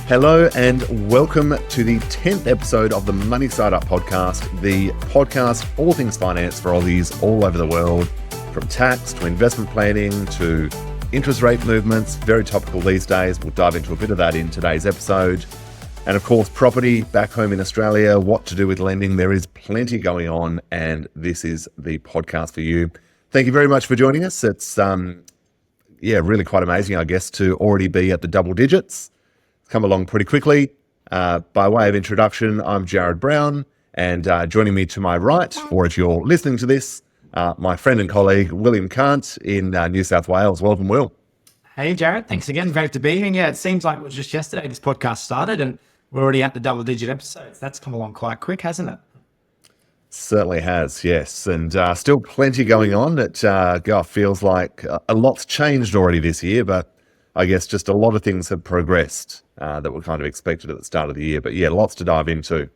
Hello and welcome to the 10th episode of the Money Side Up podcast, the podcast all things finance for Aussies all over the world, from tax to investment planning to interest rate movements, very topical these days. We'll dive into a bit of that in today's episode. And of course, property back home in Australia, what to do with lending. There is plenty going on, and this is the podcast for you. Thank you very much for joining us. It's really quite amazing, I guess, to already be at the double digits. Come along pretty quickly. By way of introduction, I'm Jarrad Brown, and joining me to my right, or if you're listening to this, my friend and colleague, Will Cant in New South Wales. Welcome, Will. Hey, Jarrad. Thanks again. Great to be here. Yeah, it seems like it was just yesterday this podcast started, and we're already at the double-digit episodes. That's come along quite quick, hasn't it? Certainly has, yes. And still plenty going on. It feels like a lot's changed already this year, but I guess just a lot of things have progressed that were kind of expected at the start of the year. But yeah, lots to dive into.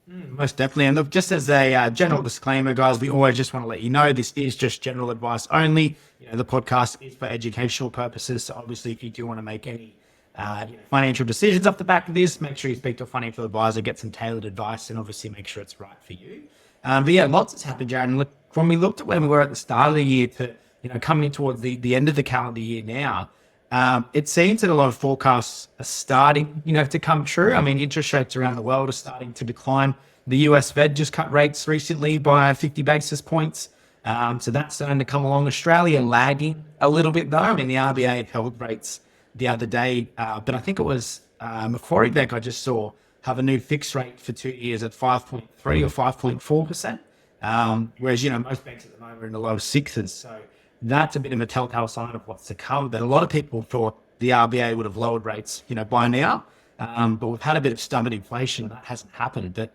Most definitely. And look, just as a general disclaimer, guys, we always just want to let you know this is just general advice only. You know, the podcast is for educational purposes. So obviously, if you do want to make any financial decisions off the back of this, make sure you speak to a financial advisor, get some tailored advice, and obviously make sure it's right for you. But yeah, lots has happened, Jarrad. And look, when we looked at when we were at the start of the year to, coming in towards the end of the calendar year now, it seems that a lot of forecasts are starting, to come true. I mean, interest rates around the world are starting to decline. The US Fed just cut rates recently by 50 basis points. So that's starting to come along. Australia lagging a little bit though. I mean, the RBA had held rates the other day, but I think it was Macquarie Bank I just saw have a new fixed rate for 2 years at 5.3 or 5.4%. Whereas, most banks at the moment are in the low sixes. So that's a bit of a telltale sign of what's to come. But a lot of people thought the RBA would have lowered rates, by now. But we've had a bit of stubborn inflation. That hasn't happened. But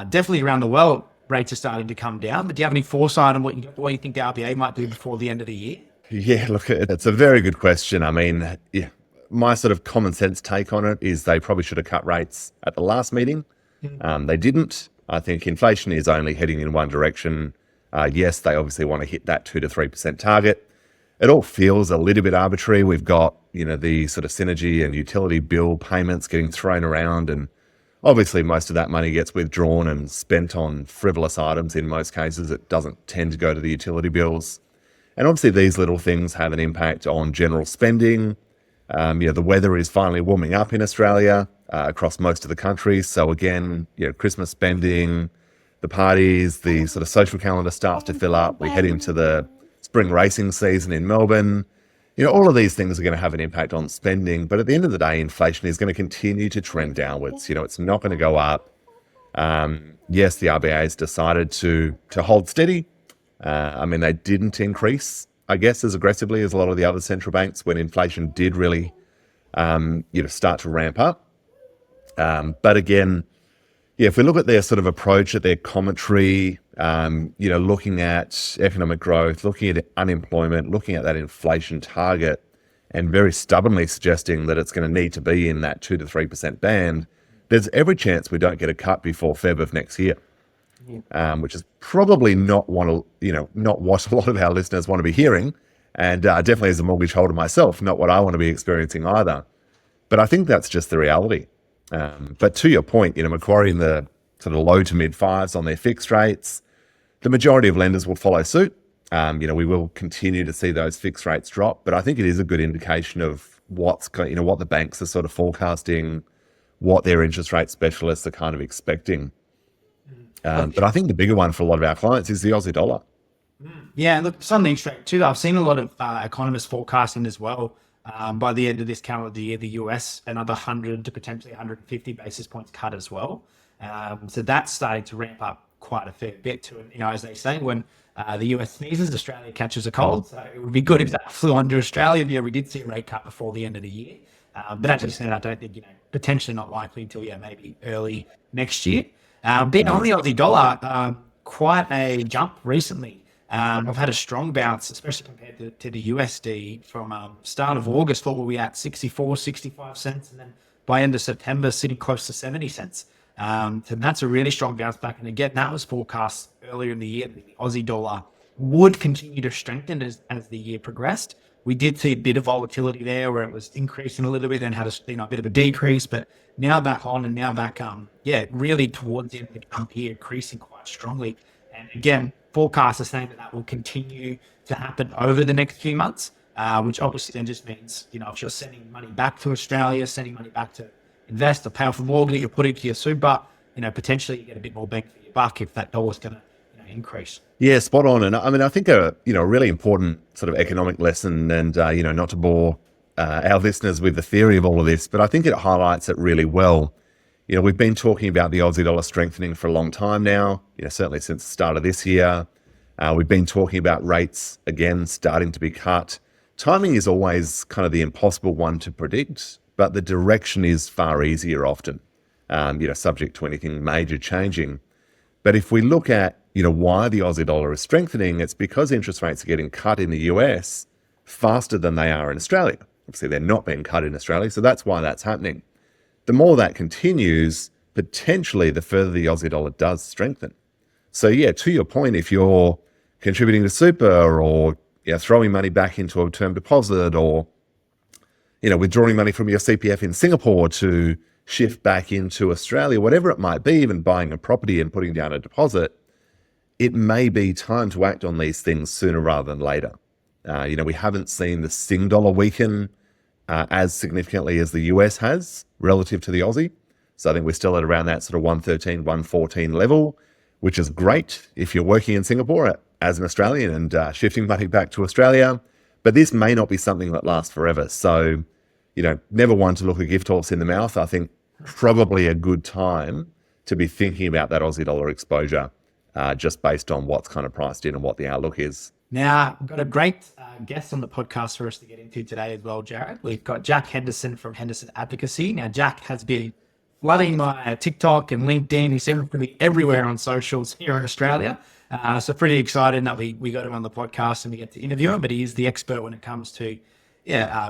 definitely around the world, rates are starting to come down. But do you have any foresight on what you think the RBA might do before the end of the year? Yeah, look, it's a very good question. I mean, my sort of common sense take on it is they probably should have cut rates at the last meeting. They didn't. I think inflation is only heading in one direction. Yes, they obviously want to hit that 2 to 3% target. It all feels a little bit arbitrary. We've got, the sort of synergy and utility bill payments getting thrown around, and obviously most of that money gets withdrawn and spent on frivolous items. In most cases, it doesn't tend to go to the utility bills. And obviously these little things have an impact on general spending. The weather is finally warming up in Australia across most of the country. So again, Christmas spending, the parties, the sort of social calendar starts to fill up. We head into the spring racing season in Melbourne. All of these things are going to have an impact on spending. But at the end of the day, inflation is going to continue to trend downwards. It's not going to go up. Yes, the RBA has decided to hold steady. They didn't increase, I guess, as aggressively as a lot of the other central banks when inflation did really, start to ramp up. But again, if we look at their sort of approach, at their commentary, looking at economic growth, looking at unemployment, looking at that inflation target, and very stubbornly suggesting that it's going to need to be in that 2 to 3% band, there's every chance we don't get a cut before Feb of next year. Which is probably not what a lot of our listeners want to be hearing, and definitely as a mortgage holder myself, not what I want to be experiencing either. But I think that's just the reality. But to your point, Macquarie in the sort of low to mid fives on their fixed rates. The majority of lenders will follow suit. We will continue to see those fixed rates drop, but I think it is a good indication of what the banks are sort of forecasting, what their interest rate specialists are kind of expecting. But I think the bigger one for a lot of our clients is the Aussie dollar. Yeah, look, something straight too. I've seen a lot of economists forecasting as well. By the end of this calendar year, the US, another 100 to potentially 150 basis points cut as well. So that's starting to ramp up quite a fair bit to it. As they say, when the US sneezes, Australia catches a cold. So it would be good if that flew onto Australia. Yeah, we did see a rate cut before the end of the year. But as you said, I don't think, potentially not likely until, maybe early next year. But on the Aussie dollar, quite a jump recently. I've had a strong bounce, especially compared to the USD from start of August. What were we at? 64, 65 cents. And then by end of September, sitting close to 70 cents. So that's a really strong bounce back. And again, that was forecast earlier in the year that the Aussie dollar would continue to strengthen as the year progressed. we did see a bit of volatility there where it was increasing a little bit and had a bit of a decrease, but now back on and now back, really towards the end of the jump here, increasing quite strongly. And again, forecasts are saying that will continue to happen over the next few months, which obviously then just means, if you're sending money back to Australia, sending money back to invest or pay off a mortgage, you're putting to your super, potentially you get a bit more bang for your buck if that dollar's going to increase. Yeah, spot on. And I mean, I think a really important sort of economic lesson, and not to bore our listeners with the theory of all of this, but I think it highlights it really well. We've been talking about the Aussie dollar strengthening for a long time now, certainly since the start of this year. We've been talking about rates, again, starting to be cut. Timing is always kind of the impossible one to predict, but the direction is far easier often, subject to anything major changing. But if we look at, why the Aussie dollar is strengthening, it's because interest rates are getting cut in the US faster than they are in Australia. Obviously, they're not being cut in Australia, so that's why that's happening. The more that continues, potentially the further the Aussie dollar does strengthen. So yeah, to your point, if you're contributing to super or throwing money back into a term deposit or, withdrawing money from your CPF in Singapore to shift back into Australia, whatever it might be, even buying a property and putting down a deposit, it may be time to act on these things sooner rather than later. We haven't seen the Sing dollar weaken as significantly as the US has relative to the Aussie. So I think we're still at around that sort of 113, 114 level, which is great if you're working in Singapore as an Australian and shifting money back to Australia. But this may not be something that lasts forever. So, never one to look a gift horse in the mouth. I think probably a good time to be thinking about that Aussie dollar exposure just based on what's kind of priced in and what the outlook is. Now, we've got a great guest on the podcast for us to get into today as well, Jarrad. We've got Jack Henderson from Henderson Advocacy. Now, Jack has been flooding my TikTok and LinkedIn. He seems to be everywhere on socials here in Australia. So pretty excited that we got him on the podcast and we get to interview him, but he is the expert when it comes to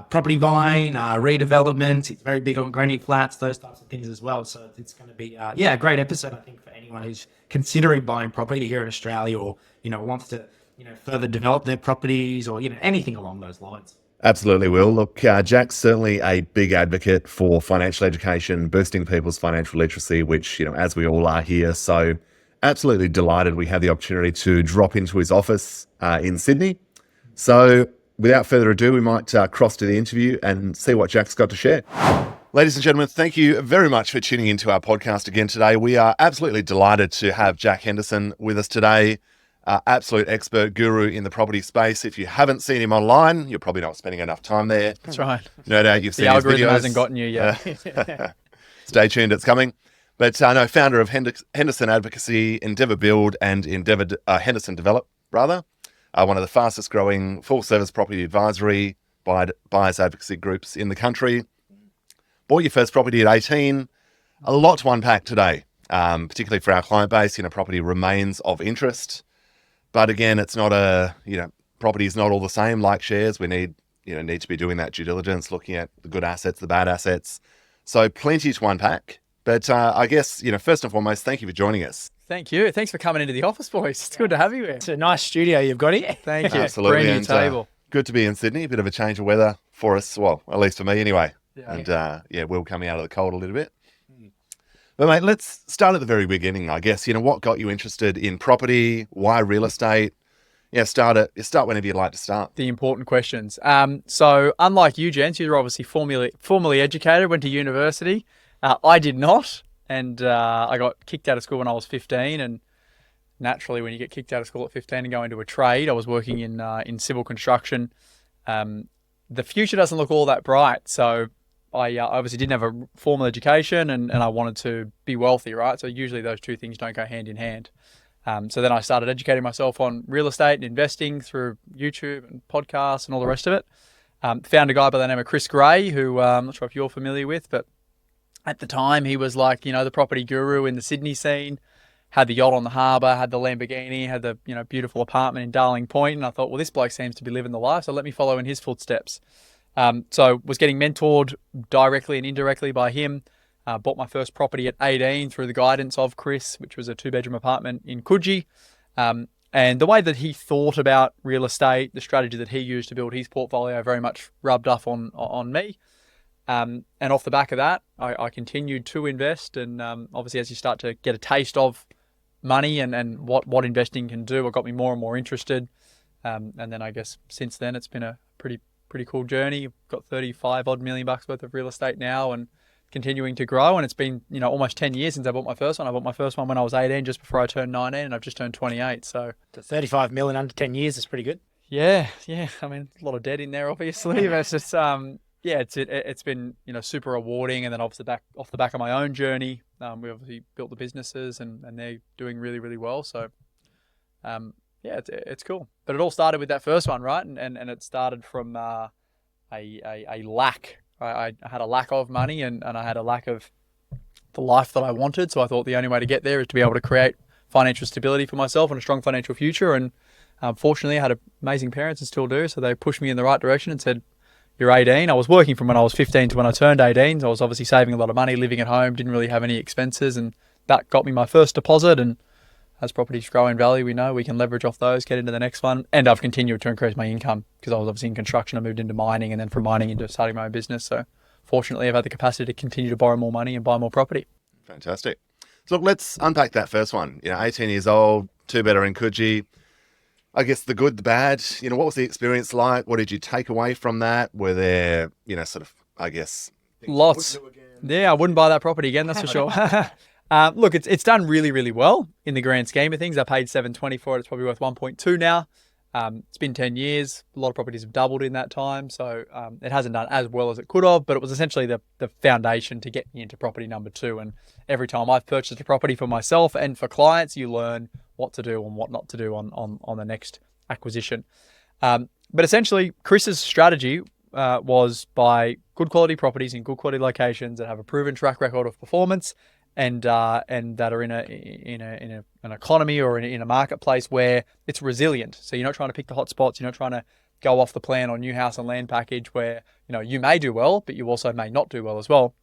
property buying, redevelopment. He's very big on granny flats, those types of things as well. So it's going to be a great episode, I think, for anyone who's considering buying property here in Australia or, wants to, further develop their properties or, anything along those lines. Absolutely, Will. Look, Jack's certainly a big advocate for financial education, boosting people's financial literacy, which, as we all are here. So absolutely delighted we had the opportunity to drop into his office in Sydney. So without further ado, we might cross to the interview and see what Jack's got to share. Ladies and gentlemen, thank you very much for tuning into our podcast again today. We are absolutely delighted to have Jack Henderson with us today, absolute expert guru in the property space. If you haven't seen him online, you're probably not spending enough time there. That's right. No doubt you've seen his videos. The algorithm hasn't gotten you yet. Stay tuned, it's coming. But founder of Henderson Advocacy, Endeavour Build and Henderson Develop, one of the fastest growing full service property advisory buyers advocacy groups in the country. Bought your first property at 18. A lot to unpack today, particularly for our client base. Property remains of interest. But again, it's not property is not all the same like shares. We need to be doing that due diligence, looking at the good assets, the bad assets. So plenty to unpack. But I guess, first and foremost, thank you for joining us. Thank you. Thanks for coming into the office, boys. It's good to have you here. It's a nice studio you've got here. Thank you. Absolutely. Brand new table. Good to be in Sydney. A bit of a change of weather for us. Well, at least for me anyway. Yeah. And Will coming out of the cold a little bit. But mate, let's start at the very beginning, I guess. What got you interested in property? Why real estate? Start whenever you'd like to start. The important questions. So unlike you, gents, you're obviously formally educated, went to university. I did not. And I got kicked out of school when I was 15. And naturally, when you get kicked out of school at 15 and go into a trade, I was working in civil construction. The future doesn't look all that bright. So I obviously didn't have a formal education and I wanted to be wealthy, right? So usually those two things don't go hand in hand. So then I started educating myself on real estate and investing through YouTube and podcasts and all the rest of it. Found a guy by the name of Chris Gray, who I'm not sure if you're familiar with, but at the time he was like, the property guru in the Sydney scene, had the yacht on the harbour, had the Lamborghini, had the, beautiful apartment in Darling Point. And I thought, well, this bloke seems to be living the life, so let me follow in his footsteps. So was getting mentored directly and indirectly by him. Bought my first property at 18 through the guidance of Chris, which was a 2-bedroom apartment in Coogee. And the way that he thought about real estate, the strategy that he used to build his portfolio very much rubbed off on me. And off the back of that, I continued to invest. And obviously, as you start to get a taste of money and what investing can do, it got me more and more interested. And then I guess since then, it's been a pretty cool journey. I've got 35 odd million bucks worth of real estate now and continuing to grow. And it's been, almost 10 years since I bought my first one. I bought my first one when I was 18, just before I turned 19, and I've just turned 28. So 35 million under 10 years is pretty good. Yeah. I mean, a lot of debt in there, obviously. But it's just, it's been, super rewarding. And then off the back of my own journey, we obviously built the businesses and they're doing really, really well. So, it's cool. But it all started with that first one, right? And it started from a lack. I had a lack of money and I had a lack of the life that I wanted. So I thought the only way to get there is to be able to create financial stability for myself and a strong financial future. And fortunately, I had amazing parents and still do. So they pushed me in the right direction and said, "You're 18." I was working from when I was 15 to when I turned 18. So I was obviously saving a lot of money, living at home, didn't really have any expenses. And that got me my first deposit. And as properties grow in value, we know we can leverage off those, get into the next one. And I've continued to increase my income because I was obviously in construction. I moved into mining and then from mining into starting my own business. So fortunately, I've had the capacity to continue to borrow more money and buy more property. Fantastic. So look, let's unpack that first one. 18 years old, two better in Coogee. I guess the good, the bad, what was the experience like? What did you take away from that? Were there, Lots. Yeah, I wouldn't buy that property again, that's for sure. Look, it's done really, really well in the grand scheme of things. I paid $720 for it. It's probably worth 1.2 now. It's been 10 years. A lot of properties have doubled in that time. So it hasn't done as well as it could have, but it was essentially the foundation to get me into property number 2. And every time I've purchased a property for myself and for clients, you learn what to do and what not to do on the next acquisition. But essentially, Chris's strategy was buy good quality properties in good quality locations that have a proven track record of performance and that are in an economy or in a marketplace where it's resilient. So you're not trying to pick the hot spots. You're not trying to go off the plan on new house and land package where you may do well, but you also may not do well as well.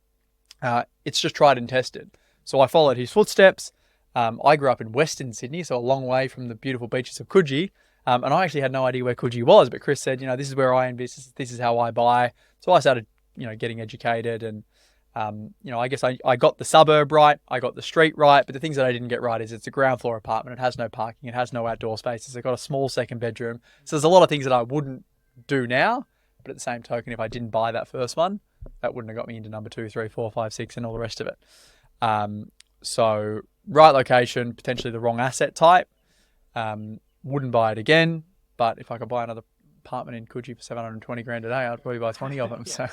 It's just tried and tested. So I followed his footsteps. I grew up in Western Sydney, so a long way from the beautiful beaches of Coogee. And I actually had no idea where Coogee was, but Chris said, this is where I invest. This is how I buy. So I started, getting educated and, I guess I got the suburb right. I got the street right. But the things that I didn't get right is it's a ground floor apartment. It has no parking. It has no outdoor spaces. It's got a small second bedroom. So there's a lot of things that I wouldn't do now. But at the same token, if I didn't buy that first one, that wouldn't have got me into number 2, 3, 4, 5, 6 and all the rest of it. So right location, potentially the wrong asset type. Wouldn't buy it again. But if I could buy another apartment in Coogee for 720 grand a day, I'd probably buy 20 of them. So,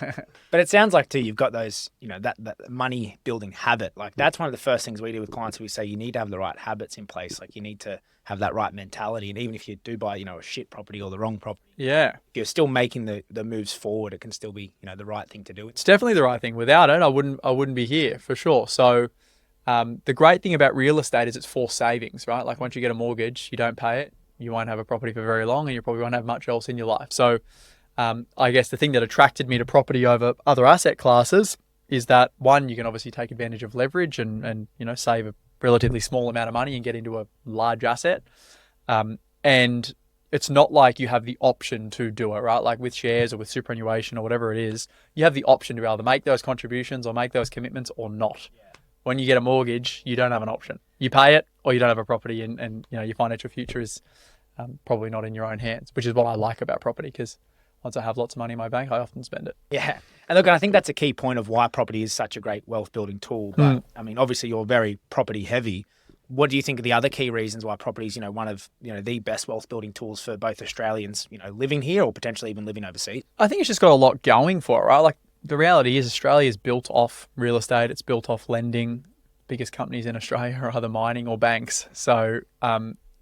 but it sounds like too, you've got those, that money building habit. Like that's one of the first things we do with clients. We say you need to have the right habits in place. Like you need to have that right mentality. And even if you do buy, a shit property or the wrong property, yeah, you're still making the moves forward. It can still be, the right thing to do. It's definitely the right thing. Without it, I wouldn't be here for sure. So, the great thing about real estate is it's forced savings, right? Like once you get a mortgage, you don't pay it. You won't have a property for very long and you probably won't have much else in your life. So I guess the thing that attracted me to property over other asset classes is that, one, you can obviously take advantage of leverage and save a relatively small amount of money and get into a large asset. And it's not like you have the option to do it, right? Like with shares or with superannuation or whatever it is, you have the option to be able to make those contributions or make those commitments or not. Yeah. When you get a mortgage, you don't have an option. You pay it or you don't have a property and your financial future is probably not in your own hands, which is what I like about property because once I have lots of money in my bank, I often spend it. Yeah. And look, I think that's a key point of why property is such a great wealth building tool. But I mean, obviously you're very property heavy. What do you think are the other key reasons why property is, one of, the best wealth building tools for both Australians, living here or potentially even living overseas? I think it's just got a lot going for it, right? Like the reality is Australia is built off real estate. It's built off lending. Biggest companies in Australia are either mining or banks. So,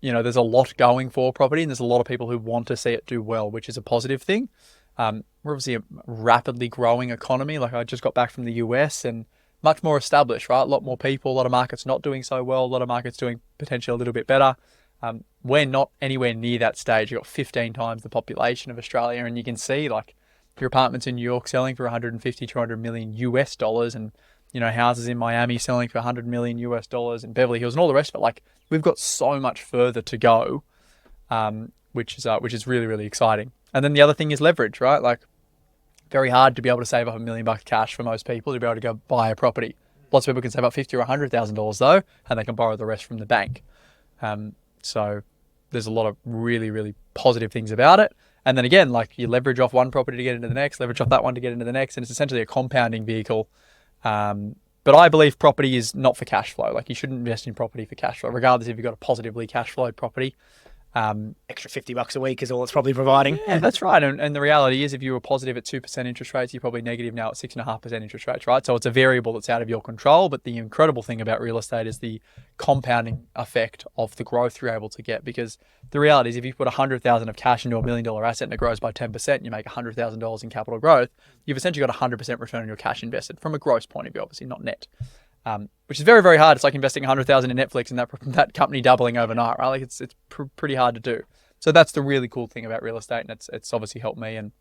there's a lot going for property and there's a lot of people who want to see it do well, which is a positive thing. We're obviously a rapidly growing economy. Like I just got back from the US and much more established, right? A lot more people, a lot of markets not doing so well, a lot of markets doing potentially a little bit better. We're not anywhere near that stage. You've got 15 times the population of Australia and you can see like your apartments in New York selling for 150, 200 million US dollars and houses in Miami selling for 100 million US dollars and Beverly Hills and all the rest of it. Like we've got so much further to go. which is really, really exciting. And then the other thing is leverage, right? Like, very hard to be able to save up $1 million cash for most people to be able to go buy a property. Lots of people can save up $50,000 or $100,000 though, and they can borrow the rest from the bank. So there's a lot of really, really positive things about it. And then again, like, you leverage off one property to get into the next, leverage off that one to get into the next, and it's essentially a compounding vehicle. But I believe property is not for cash flow. Like, you shouldn't invest in property for cash flow, regardless if you've got a positively cash flowed property. Extra $50 a week is all it's probably providing. Yeah, that's right. And the reality is, if you were positive at 2% interest rates, you're probably negative now at 6.5% interest rates, right? So it's a variable that's out of your control. But the incredible thing about real estate is the compounding effect of the growth you're able to get. Because the reality is, if you put $100,000 of cash into $1 million asset and it grows by 10%, and you make $100,000 in capital growth, you've essentially got 100% return on your cash invested from a gross point of view, obviously not net. Which is very, very hard. It's like investing 100,000 in Netflix and that company doubling overnight, right? Like, it's pretty hard to do. So that's the really cool thing about real estate, and it's obviously helped me and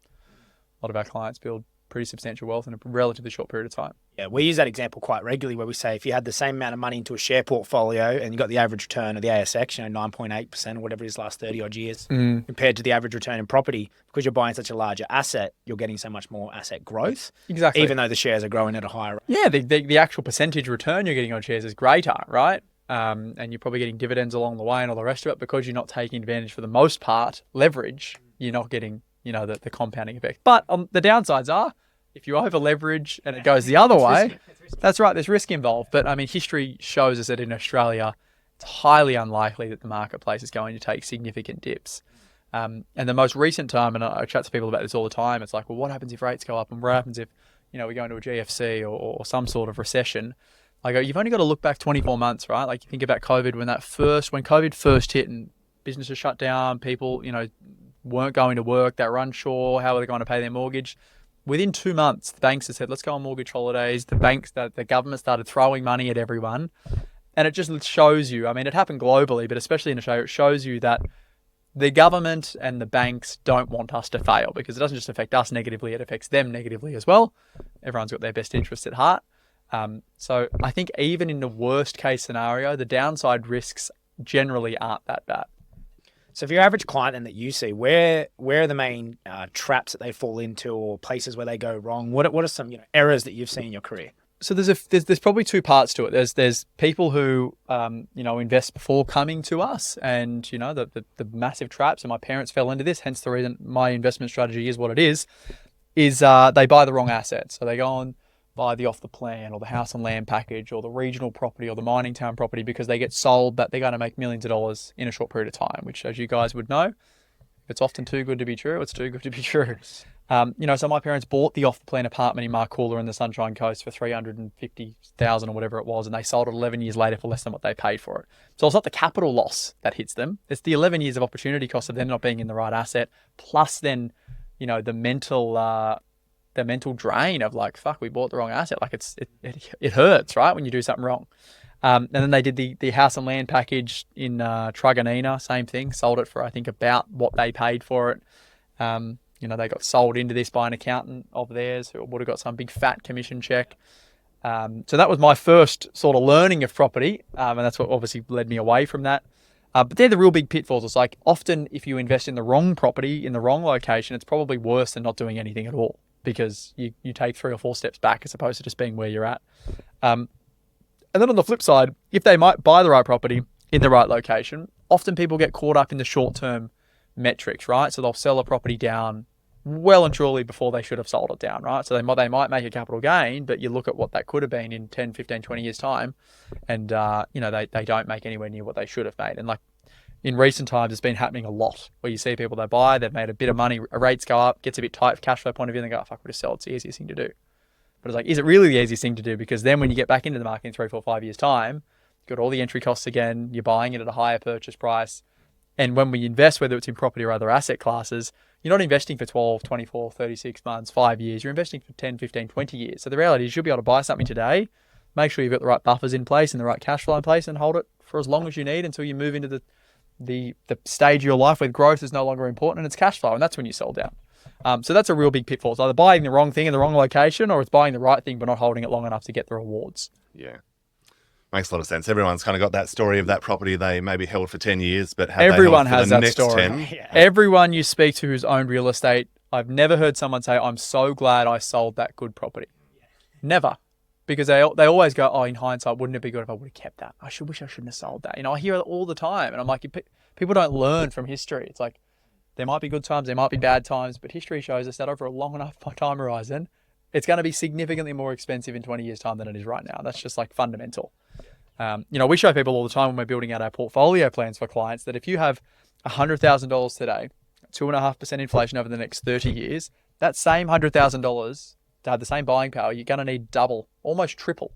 a lot of our clients build pretty substantial wealth in a relatively short period of time. Yeah, we use that example quite regularly, where we say if you had the same amount of money into a share portfolio and you got the average return of the ASX, 9.8% or whatever it is last 30 odd years, compared to the average return in property, because you're buying such a larger asset, you're getting so much more asset growth. Exactly. Even though the shares are growing at a higher rate. Yeah, the actual percentage return you're getting on shares is greater, right? And you're probably getting dividends along the way and all the rest of it, because you're not taking advantage, for the most part, leverage. You're not getting, the compounding effect. But the downsides are, if you over leverage and it goes the other way, that's right, there's risk involved. But I mean, history shows us that in Australia, it's highly unlikely that the marketplace is going to take significant dips. And the most recent time, and I chat to people about this all the time, it's like, well, what happens if rates go up? And what happens if, we go into a GFC or some sort of recession? I go, you've only got to look back 24 months, right? Like, you think about COVID, when COVID first hit and businesses shut down, people, weren't going to work, they were unsure, how are they going to pay their mortgage? Within 2 months, the banks have said, let's go on mortgage holidays. The government started throwing money at everyone. And it just shows you, I mean, it happened globally, but especially in Australia, it shows you that the government and the banks don't want us to fail, because it doesn't just affect us negatively, it affects them negatively as well. Everyone's got their best interests at heart. So I think even in the worst case scenario, the downside risks generally aren't that bad. So for your average client then that you see, where are the main traps that they fall into, or places where they go wrong? What are some errors that you've seen in your career? So there's probably two parts to it. There's people who invest before coming to us, and the massive traps. And my parents fell into this. Hence the reason my investment strategy is what it is they buy the wrong assets. So they go and buy the off the plan or the house and land package or the regional property or the mining town property, because they get sold that they're going to make millions of dollars in a short period of time. Which, as you guys would know, it's often too good to be true. It's too good to be true. So my parents bought the off-the-plan apartment in Marcoola in the Sunshine Coast for $350,000 or whatever it was, and they sold it 11 years later for less than what they paid for it. So it's not the capital loss that hits them; it's the 11 years of opportunity cost of them not being in the right asset, plus then, the mental drain of like, fuck, we bought the wrong asset. Like, it hurts, right, when you do something wrong. And then they did the house and land package in Truganina, same thing, sold it for I think about what they paid for it. They got sold into this by an accountant of theirs who would have got some big fat commission check. So that was my first sort of learning of property. And that's what obviously led me away from that. But they're the real big pitfalls. It's like, often if you invest in the wrong property, in the wrong location, it's probably worse than not doing anything at all, because you take 3 or 4 steps back as opposed to just being where you're at. And then on the flip side, if they might buy the right property in the right location, often people get caught up in the short-term metrics, right? So they'll sell a property down well and truly before they should have sold it down, right? So they might make a capital gain, but you look at what that could have been in 10, 15, 20 years time, and they don't make anywhere near what they should have made. And like, in recent times, it's been happening a lot, where you see people, they buy, they've made a bit of money, rates go up, gets a bit tight for cash flow point of view, and they go, oh, fuck, we'll just sell it. It's the easiest thing to do. But it's like, is it really the easiest thing to do? Because then when you get back into the market in 3, 4, 5 years time, you've got all the entry costs again, you're buying it at a higher purchase price. And when we invest, whether it's in property or other asset classes, you're not investing for 12, 24, 36 months, 5 years. You're investing for 10, 15, 20 years. So the reality is, you'll be able to buy something today, make sure you've got the right buffers in place and the right cash flow in place, and hold it for as long as you need until you move into the stage of your life where growth is no longer important and it's cash flow. And that's when you sell down. So that's a real big pitfall. It's either buying the wrong thing in the wrong location, or it's buying the right thing but not holding it long enough to get the rewards. Yeah. Makes a lot of sense. Everyone's kind of got that story of that property they maybe held for 10 years, but have Everyone they held has for the that next story. 10? Yeah. Everyone you speak to who's owned real estate, I've never heard someone say, I'm so glad I sold that good property. Never. Because they always go, oh, in hindsight, wouldn't it be good if I would have kept that? Wish I shouldn't have sold that. I hear it all the time. And I'm like, people don't learn from history. It's like, there might be good times, there might be bad times, but history shows us that over a long enough time horizon, it's going to be significantly more expensive in 20 years' time than it is right now. That's just like fundamental. We show people all the time when we're building out our portfolio plans for clients that if you have $100,000 today, 2.5% inflation over the next 30 years, that same $100,000 to have the same buying power, you're going to need double, almost triple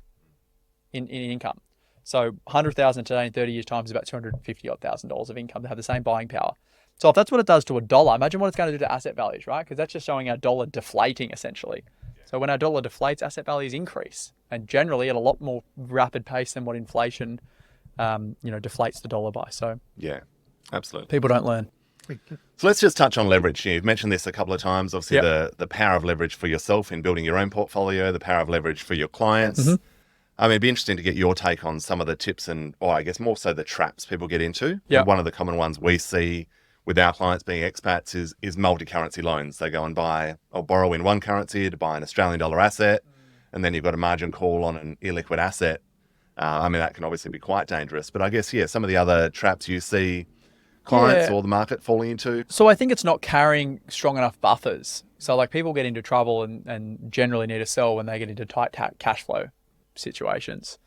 in income. So 100,000 today in 30 years' time is about $250,000 of income to have the same buying power. So if that's what it does to a dollar, imagine what it's going to do to asset values, right? Because that's just showing our dollar deflating essentially. So when our dollar deflates, asset values increase, and generally at a lot more rapid pace than what inflation, deflates the dollar by. So Yeah, absolutely. people don't learn. So let's just touch on leverage. You've mentioned this a couple of times. Obviously, the power of leverage for yourself in building your own portfolio, the power of leverage for your clients. Mm-hmm. I mean, it'd be interesting to get your take on some of the tips or I guess more so the traps people get into. Yeah. And one of the common ones we see with our clients being expats is multi-currency loans. They go and buy or borrow in one currency to buy an Australian dollar asset, and then you've got a margin call on an illiquid asset. That can obviously be quite dangerous. But I guess, some of the other traps you see clients or the market falling into. So I think it's not carrying strong enough buffers. So like people get into trouble and generally need to sell when they get into tight cash flow situations.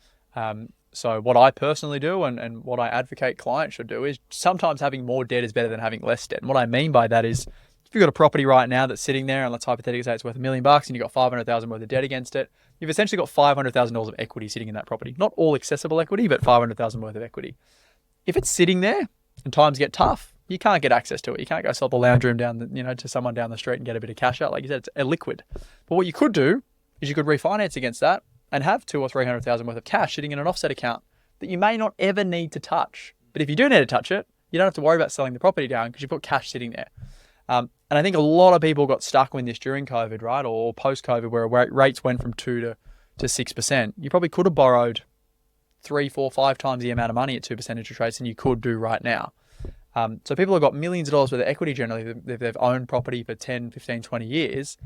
So what I personally do and what I advocate clients should do is sometimes having more debt is better than having less debt. And what I mean by that is if you've got a property right now that's sitting there and let's hypothetically say it's worth $1 million and you've got 500,000 worth of debt against it, you've essentially got $500,000 of equity sitting in that property. Not all accessible equity, but 500,000 worth of equity. If it's sitting there and times get tough, you can't get access to it. You can't go sell the lounge room down, to someone down the street and get a bit of cash out. Like you said, it's illiquid. But what you could do is you could refinance against that and have 200,000 or 300,000 worth of cash sitting in an offset account that you may not ever need to touch. But if you do need to touch it, you don't have to worry about selling the property down because you've got cash sitting there. And I think a lot of people got stuck with this during COVID, right? Or post-COVID where rates went from 2 to 6%. You probably could have borrowed 3, 4, 5 times the amount of money at 2% interest rates than you could do right now. So people have got millions of dollars worth of equity generally. They've owned property for 10, 15, 20 years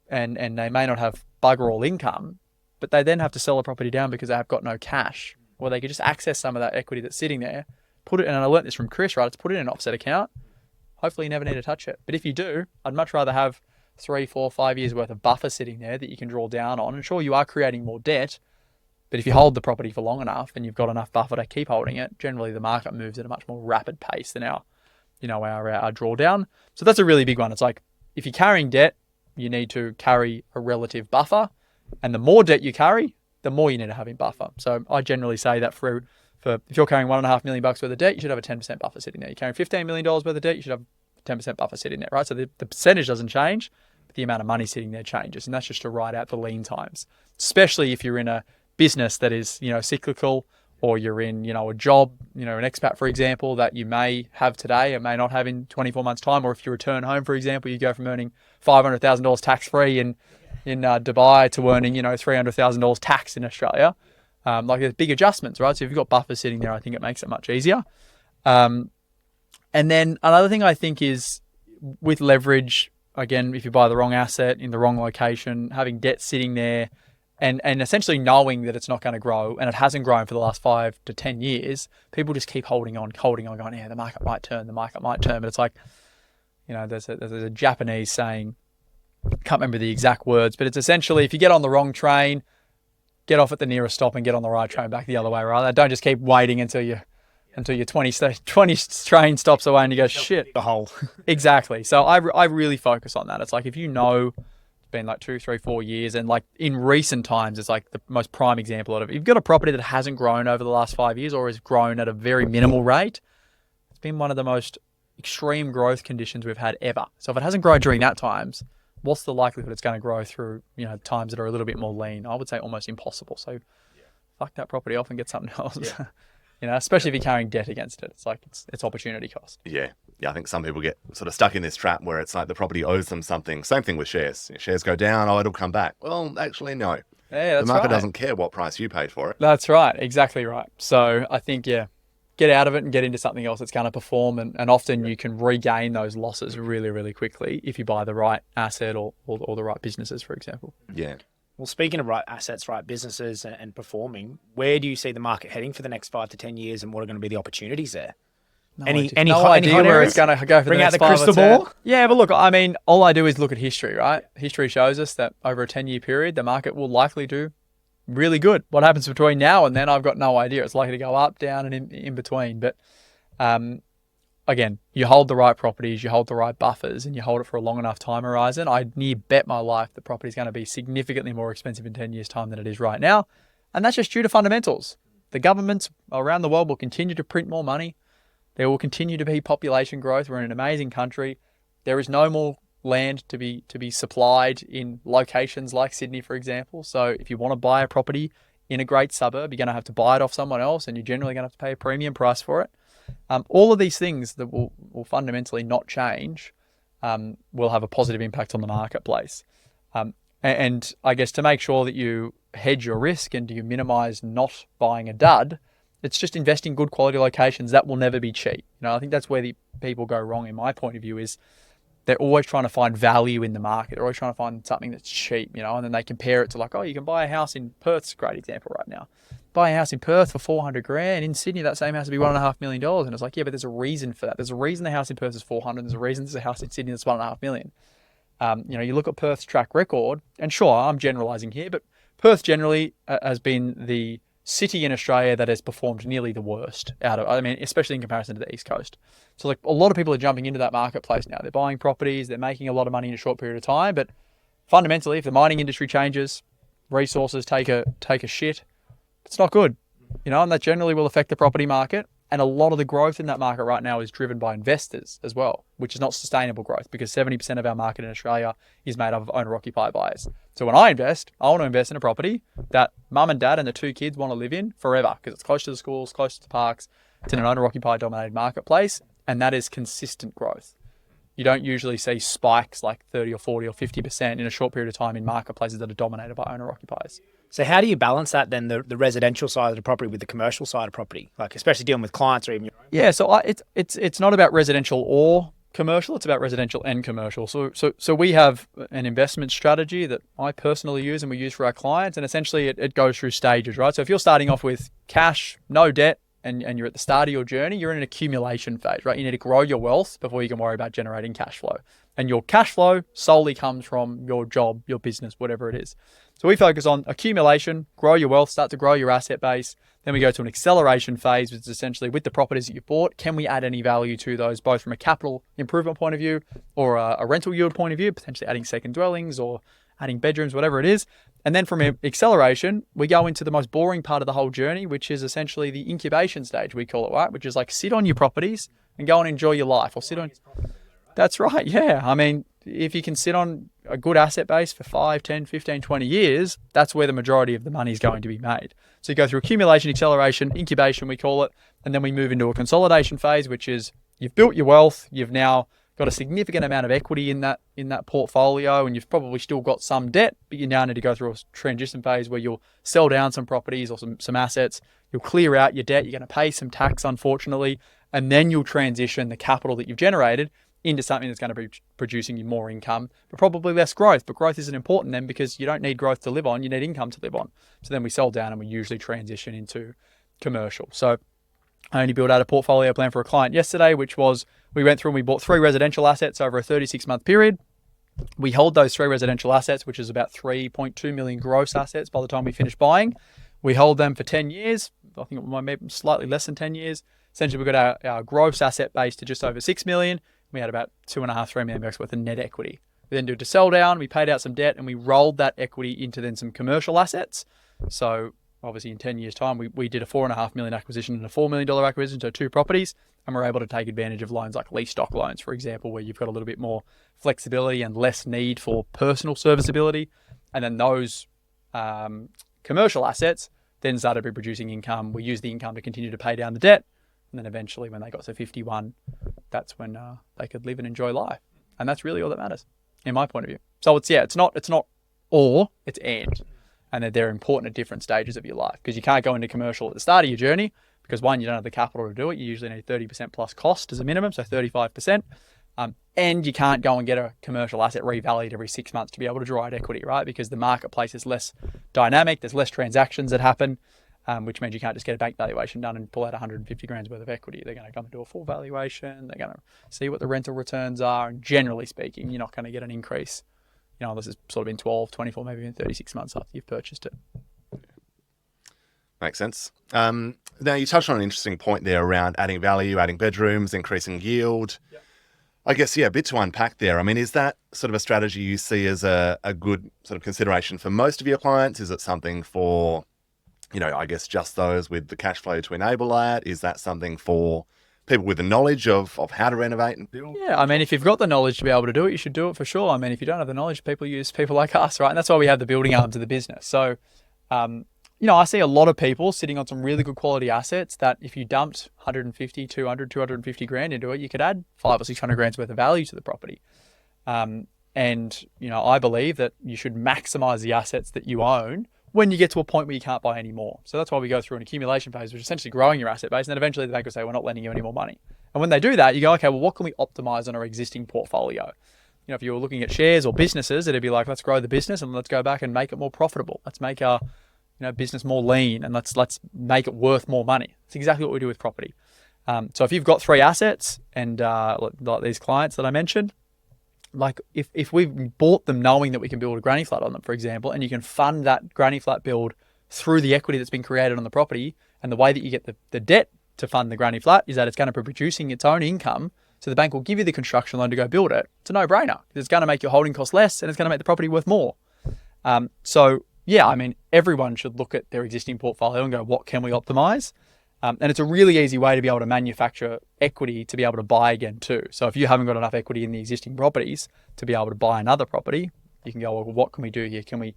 and they may not have bugger all income, but they then have to sell a property down because they have got no cash. Or they could just access some of that equity that's sitting there, put it, and I learned this from Chris, right? It's put it in an offset account. Hopefully you never need to touch it. But if you do, I'd much rather have 3, 4, 5 years worth of buffer sitting there that you can draw down on. And sure, you are creating more debt, but if you hold the property for long enough and you've got enough buffer to keep holding it, generally the market moves at a much more rapid pace than our drawdown. So that's a really big one. It's like if you're carrying debt, you need to carry a relative buffer, and the more debt you carry, the more you need to have in buffer. So I generally say that for if you're carrying $1.5 million worth of debt, you should have a 10% buffer sitting there. You're carrying $15 million worth of debt, you should have a 10% buffer sitting there, right? So the percentage doesn't change, but the amount of money sitting there changes. And that's just to ride out the lean times, especially if you're in a business that is, cyclical, or you're in, a job, an expat, for example, that you may have today and may not have in 24 months time. Or if you return home, for example, you go from earning $500,000 tax-free in Dubai to earning, $300,000 tax in Australia. There's big adjustments, right? So if you've got buffers sitting there, I think it makes it much easier. And then another thing I think is with leverage, again, if you buy the wrong asset in the wrong location, having debt sitting there and essentially knowing that it's not going to grow and it hasn't grown for the last 5 to 10 years, people just keep holding on, going, yeah, the market might turn. But it's like, there's a Japanese saying, can't remember the exact words, but it's essentially if you get on the wrong train, get off at the nearest stop and get on the right train back the other way, right? Don't just keep waiting until your 20 train stops away and you go, shit. The hole. Exactly. So I really focus on that. It's like if it's been like 2, 3, 4 years, and like in recent times, it's like the most prime example of it. If you've got a property that hasn't grown over the last 5 years or has grown at a very minimal rate, it's been one of the most extreme growth conditions we've had ever. So if it hasn't grown during that times, what's the likelihood it's going to grow through, times that are a little bit more lean? I would say almost impossible. So fuck that property off and get something else. Yeah. Especially if you're carrying debt against it. It's like it's opportunity cost. Yeah. I think some people get sort of stuck in this trap where it's like the property owes them something. Same thing with shares. Shares go down, it'll come back. Well, actually, no. Yeah, that's the market right. doesn't care what price you paid for it. That's right. Exactly right. So I think, yeah, get out of it and get into something else that's going to perform. And often you can regain those losses really, really quickly if you buy the right asset or the right businesses, for example. Yeah. Well, speaking of right assets, right businesses and performing, where do you see the market heading for the next 5 to 10 years and what are going to be the opportunities there? No Any idea hot where areas? it's going to go for Bring the out next the 5 or crystal 10. ball? Yeah, but look, I mean, all I do is look at history, right? History shows us that over a 10-year period, the market will likely do really good. What happens between now and then, I've got no idea. It's likely to go up, down, and in between. But again, you hold the right properties, you hold the right buffers, and you hold it for a long enough time horizon. I near bet my life the property is going to be significantly more expensive in 10 years' time than it is right now. And that's just due to fundamentals. The governments around the world will continue to print more money. There will continue to be population growth. We're in an amazing country. There is no more land to be supplied in locations like Sydney, for example. So if you want to buy a property in a great suburb, you're going to have to buy it off someone else, and you're generally going to have to pay a premium price for it. All of these things that will fundamentally not change will have a positive impact on the marketplace. And I guess to make sure that you hedge your risk and you minimize not buying a dud, it's just investing in good quality locations. That will never be cheap. I think that's where the people go wrong in my point of view is they're always trying to find value in the market. They're always trying to find something that's cheap, and then they compare it to like, oh, you can buy a house in Perth's a great example right now. Buy a house in Perth for 400 grand. In Sydney, that same house would be $1.5 million. And it's like, yeah, but there's a reason for that. There's a reason the house in Perth is 400. There's a reason there's a house in Sydney that's $1.5 million. You look at Perth's track record, and sure, I'm generalizing here, but Perth generally has been the city in Australia that has performed nearly the worst especially in comparison to the East Coast. So like a lot of people are jumping into that marketplace now. They're buying properties, they're making a lot of money in a short period of time, but fundamentally, if the mining industry changes, resources take a shit, it's not good, and that generally will affect the property market. And a lot of the growth in that market right now is driven by investors as well, which is not sustainable growth because 70% of our market in Australia is made up of owner-occupied buyers. So when I want to invest in a property that mum and dad and the 2 kids want to live in forever because it's close to the schools, close to the parks. It's in an owner-occupied dominated marketplace, and that is consistent growth. You don't usually see spikes like 30 or 40 or 50% in a short period of time in marketplaces that are dominated by owner-occupiers. So how do you balance that then, the residential side of the property with the commercial side of property, like especially dealing with clients or even your own? Yeah, so it's not about residential or commercial, it's about residential and commercial. So we have an investment strategy that I personally use and we use for our clients, and essentially it goes through stages, right? So if you're starting off with cash, no debt, and you're at the start of your journey, you're in an accumulation phase, right? You need to grow your wealth before you can worry about generating cash flow. And your cash flow solely comes from your job, your business, whatever it is. So we focus on accumulation, grow your wealth, start to grow your asset base. Then we go to an acceleration phase, which is essentially with the properties that you've bought, can we add any value to those, both from a capital improvement point of view or a rental yield point of view, potentially adding second dwellings or adding bedrooms, whatever it is. And then from acceleration, we go into the most boring part of the whole journey, which is essentially the incubation stage, we call it, right? Which is like sit on your properties and go and enjoy your life or sit on... That's right, yeah. I mean, if you can sit on a good asset base for 5, 10, 15, 20 years, that's where the majority of the money is going to be made. So you go through accumulation, acceleration, incubation, we call it, and then we move into a consolidation phase, which is you've built your wealth, you've now got a significant amount of equity in that portfolio, and you've probably still got some debt, but you now need to go through a transition phase where you'll sell down some properties or some assets, you'll clear out your debt, you're going to pay some tax, unfortunately, and then you'll transition the capital that you've generated into something that's going to be producing you more income, but probably less growth. But growth isn't important then because you don't need growth to live on, you need income to live on. So then we sell down and we usually transition into commercial. So I only built out a portfolio plan for a client yesterday, which was we went through and we bought 3 residential assets over a 36-month period. We hold those 3 residential assets, which is about 3.2 million gross assets by the time we finish buying. We hold them for 10 years. I think it might be slightly less than 10 years. Essentially, we got our gross asset base to just over 6 million. We had about 2.5, 3 million bucks worth of net equity. We then did a sell down, we paid out some debt, and we rolled that equity into then some commercial assets. So obviously in 10 years time, we did a 4.5 million acquisition and a $4 million acquisition, so 2 properties, and we're able to take advantage of loans like lease stock loans, for example, where you've got a little bit more flexibility and less need for personal serviceability. And then those commercial assets then started to be producing income. We used the income to continue to pay down the debt. And then eventually when they got to 51, that's when they could live and enjoy life. And that's really all that matters in my point of view. So it's not or, it's and. and they're important at different stages of your life, because you can't go into commercial at the start of your journey because, one, you don't have the capital to do it. You usually need 30% plus cost as a minimum, so 35%. And you can't go and get a commercial asset revalued every 6 months to be able to draw out equity, right? Because the marketplace is less dynamic. There's less transactions that happen, which means you can't just get a bank valuation done and pull out 150 grand's worth of equity. They're going to come and do a full valuation. They're going to see what the rental returns are. And generally speaking, you're not going to get an increase, unless it's sort of in 12, 24, maybe even 36 months after you've purchased it. Makes sense. Now, you touched on an interesting point there around adding value, adding bedrooms, increasing yield. Yep. I guess, a bit to unpack there. I mean, is that sort of a strategy you see as a good sort of consideration for most of your clients? Is it something for, I guess just those with the cash flow to enable that? Is that something for people with the knowledge of how to renovate and build? Yeah, I mean, if you've got the knowledge to be able to do it, you should do it for sure. I mean, if you don't have the knowledge, people use people like us, right? And that's why we have the building arm to the business. So, I see a lot of people sitting on some really good quality assets that if you dumped 150, 200, 250 grand into it, you could add 500 or 600 grand's worth of value to the property. And, I believe that you should maximize the assets that you own when you get to a point where you can't buy any more. So that's why we go through an accumulation phase, which is essentially growing your asset base. And then eventually the bank will say, we're not lending you any more money. And when they do that, you go, okay, well, what can we optimize on our existing portfolio? If you were looking at shares or businesses, it'd be like, let's grow the business and let's go back and make it more profitable. Let's make our business more lean, and let's make it worth more money. It's exactly what we do with property. So if you've got 3 assets and like these clients that I mentioned, like if we've bought them knowing that we can build a granny flat on them, for example, and you can fund that granny flat build through the equity that's been created on the property, and the way that you get the debt to fund the granny flat is that it's going to be producing its own income, so the bank will give you the construction loan to go build it. It's a no-brainer. It's going to make your holding cost less, and it's going to make the property worth more. Yeah, I mean, everyone should look at their existing portfolio and go, what can we optimize? And it's a really easy way to be able to manufacture equity to be able to buy again too. So if you haven't got enough equity in the existing properties to be able to buy another property, you can go, well, what can we do here? Can we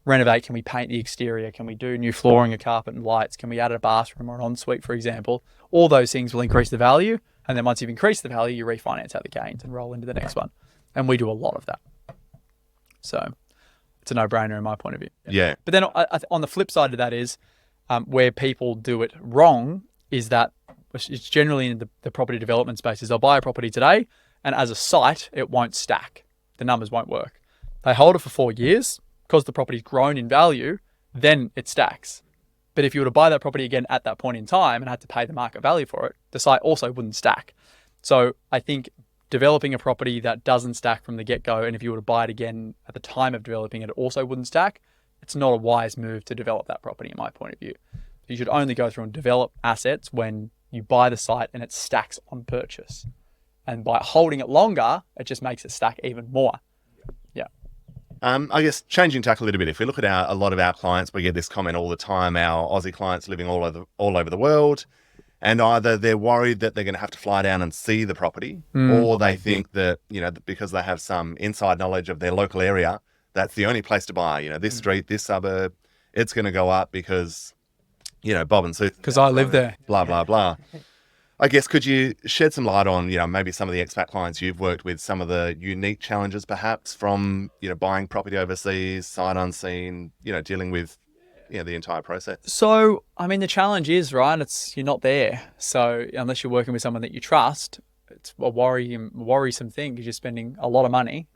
renovate? Can we paint the exterior? Can we do new flooring, a carpet and lights? Can we add a bathroom or an ensuite, for example? All those things will increase the value. And then once you've increased the value, you refinance out the gains and roll into the next one. And we do a lot of that. So it's a no-brainer in my point of view. Yeah. But then on the flip side of that is where people do it wrong is that it's generally in the property development spaces. They'll buy a property today, and as a site, it won't stack. The numbers won't work. They hold it for 4 years because the property's grown in value, then it stacks. But if you were to buy that property again at that point in time and had to pay the market value for it, the site also wouldn't stack. So I think developing a property that doesn't stack from the get-go, and if you were to buy it again at the time of developing it, it also wouldn't stack, it's not a wise move to develop that property in my point of view. You should only go through and develop assets when you buy the site and it stacks on purchase. And by holding it longer, it just makes it stack even more. Yeah. I guess changing tack a little bit, if we look at a lot of our clients, we get this comment all the time, our Aussie clients living all over the world, and either they're worried that they're going to have to fly down and see the property, or they think that, because they have some inside knowledge of their local area, that's the only place to buy. This street, this suburb, it's going to go up because, Bob and Sue. Because I live there. Blah, blah, blah. I guess, could you shed some light on, maybe some of the expat clients you've worked with, some of the unique challenges perhaps from, buying property overseas, sight unseen, dealing with the entire process? So, I mean, the challenge is, right, you're not there. So unless you're working with someone that you trust, it's a worrisome thing because you're spending a lot of money.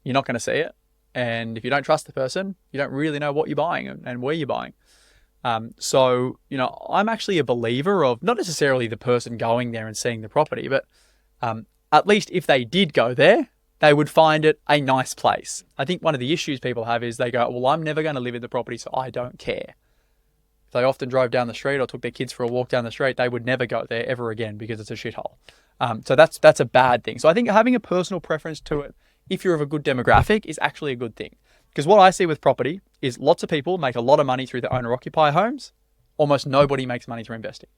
You're not going to see it. And if you don't trust the person, you don't really know what you're buying and where you're buying. So, I'm actually a believer of not necessarily the person going there and seeing the property, but at least if they did go there, they would find it a nice place. I think one of the issues people have is they go, well, I'm never going to live in the property, so I don't care. If they often drove down the street or took their kids for a walk down the street, they would never go there ever again because it's a shithole. So that's a bad thing. So I think having a personal preference to it, if you're of a good demographic, is actually a good thing. Because what I see with property is lots of people make a lot of money through their owner-occupier homes. Almost nobody makes money through investing.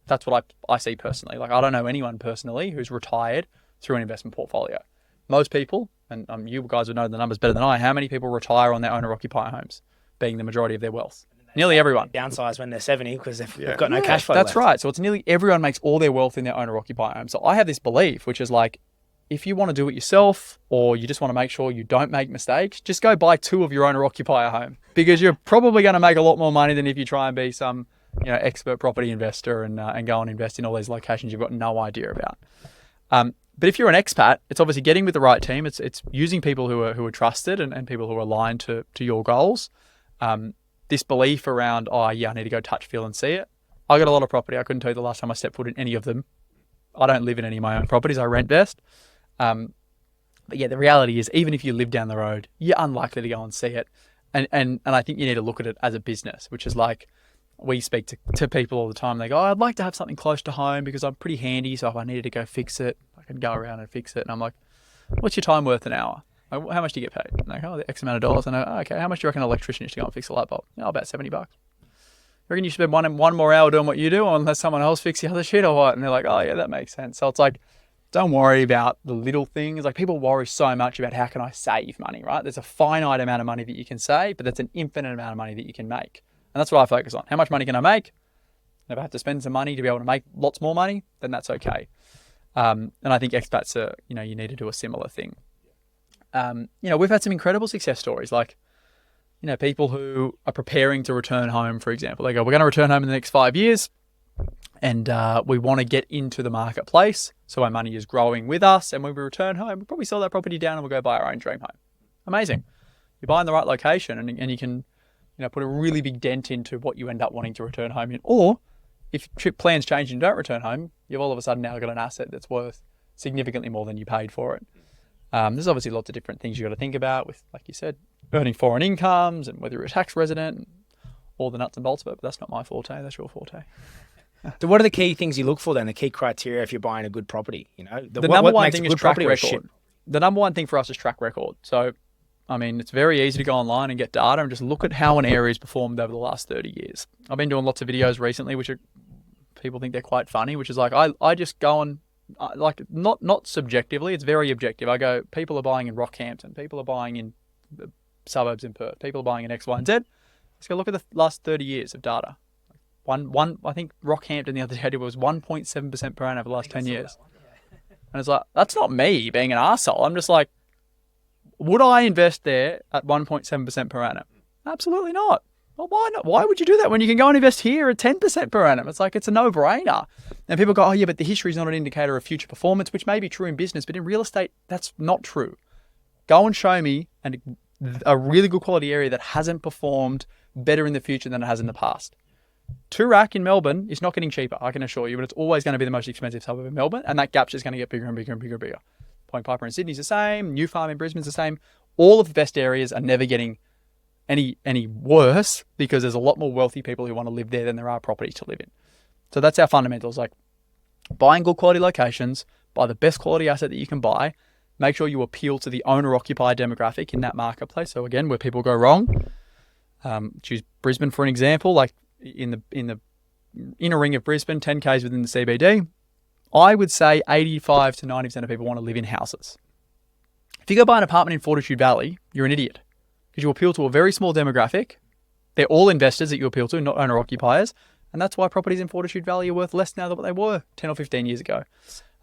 That's what I see personally. Like, I don't know anyone personally who's retired through an investment portfolio. Most people, and you guys would know the numbers better than I, how many people retire on their owner-occupier homes, being the majority of their wealth? Nearly everyone. Downsize when they're 70 because they've got no cash flow That's left. Right. So it's nearly everyone makes all their wealth in their owner-occupier home. So I have this belief, which is like, if you want to do it yourself, or you just want to make sure you don't make mistakes, just go buy 2 of your owner-occupier home, because you're probably going to make a lot more money than if you try and be some, expert property investor and go and invest in all these locations you've got no idea about. But if you're an expat, it's obviously getting with the right team. It's using people who are trusted and people who are aligned to your goals. This belief around, I need to go touch, feel and see it. I got a lot of property. I couldn't tell you the last time I stepped foot in any of them. I don't live in any of my own properties. I rent best. But yeah, the reality is, even if you live down the road, you're unlikely to go and see it. And I think you need to look at it as a business, which is like, we speak to people all the time. They go, I'd like to have something close to home because I'm pretty handy. So if I needed to go fix it, I can go around and fix it. And I'm like, what's your time worth an hour? Like, how much do you get paid? And like, the X amount of dollars. And I go, okay, how much do you reckon an electrician is to go and fix a light bulb? About $70. You reckon you spend one more hour doing what you do unless someone else fix the other shit or what? And they're like, oh yeah, that makes sense. So it's like, don't worry about the little things. Like, people worry so much about how can I save money, right? There's a finite amount of money that you can save, but there's an infinite amount of money that you can make. And that's what I focus on. How much money can I make? If I have to spend some money to be able to make lots more money, then that's okay. And I think expats are, you need to do a similar thing. We've had some incredible success stories, like, people who are preparing to return home, for example. They go, we're going to return home in the next 5 years, and we want to get into the marketplace, so our money is growing with us. And when we return home, we'll probably sell that property down and we'll go buy our own dream home. Amazing. You buy in the right location, and you can, put a really big dent into what you end up wanting to return home in. Or if trip plans change and you don't return home, you've all of a sudden now got an asset that's worth significantly more than you paid for it. There's obviously lots of different things you got to think about with, like you said, earning foreign incomes and whether you're a tax resident and all the nuts and bolts of it, but that's not my forte, that's your forte. So what are the key things you look for then, the key criteria if you're buying a good property? The number one thing is track record. The number one thing for us is track record. So, it's very easy to go online and get data and just look at how an area's performed over the last 30 years. I've been doing lots of videos recently, which people think they're quite funny, which is like, I just go and, not subjectively, it's very objective. I go, people are buying in Rockhampton, people are buying in the suburbs in Perth, people are buying in X, Y, and Z. Let's go look at the last 30 years of data. I think Rockhampton the other day was 1.7% per annum over the last 10 years. And it's like, that's not me being an arsehole. I'm just like, would I invest there at 1.7% per annum? Absolutely not. Well, why not? Why would you do that when you can go and invest here at 10% per annum? It's like, it's a no-brainer. And people go, oh yeah, but the history is not an indicator of future performance, which may be true in business, but in real estate, that's not true. Go and show me a really good quality area that hasn't performed better in the future than it has in the past. Toorak in Melbourne is not getting cheaper, I can assure you, but it's always going to be the most expensive suburb in Melbourne, and that gap's just going to get bigger and bigger and bigger and bigger. Point Piper in Sydney's the same, New Farm in Brisbane's the same. All of the best areas are never getting any worse because there's a lot more wealthy people who want to live there than there are properties to live in. So that's our fundamentals, like buying good quality locations, buy the best quality asset that you can buy, make sure you appeal to the owner-occupier demographic in that marketplace. So again, where people go wrong, choose Brisbane for an example, like in the inner ring of Brisbane, 10 Ks within the CBD, I would say 85 to 90% of people want to live in houses. If you go buy an apartment in Fortitude Valley, you're an idiot because you appeal to a very small demographic. They're all investors that you appeal to, not owner-occupiers. And that's why properties in Fortitude Valley are worth less now than what they were 10 or 15 years ago.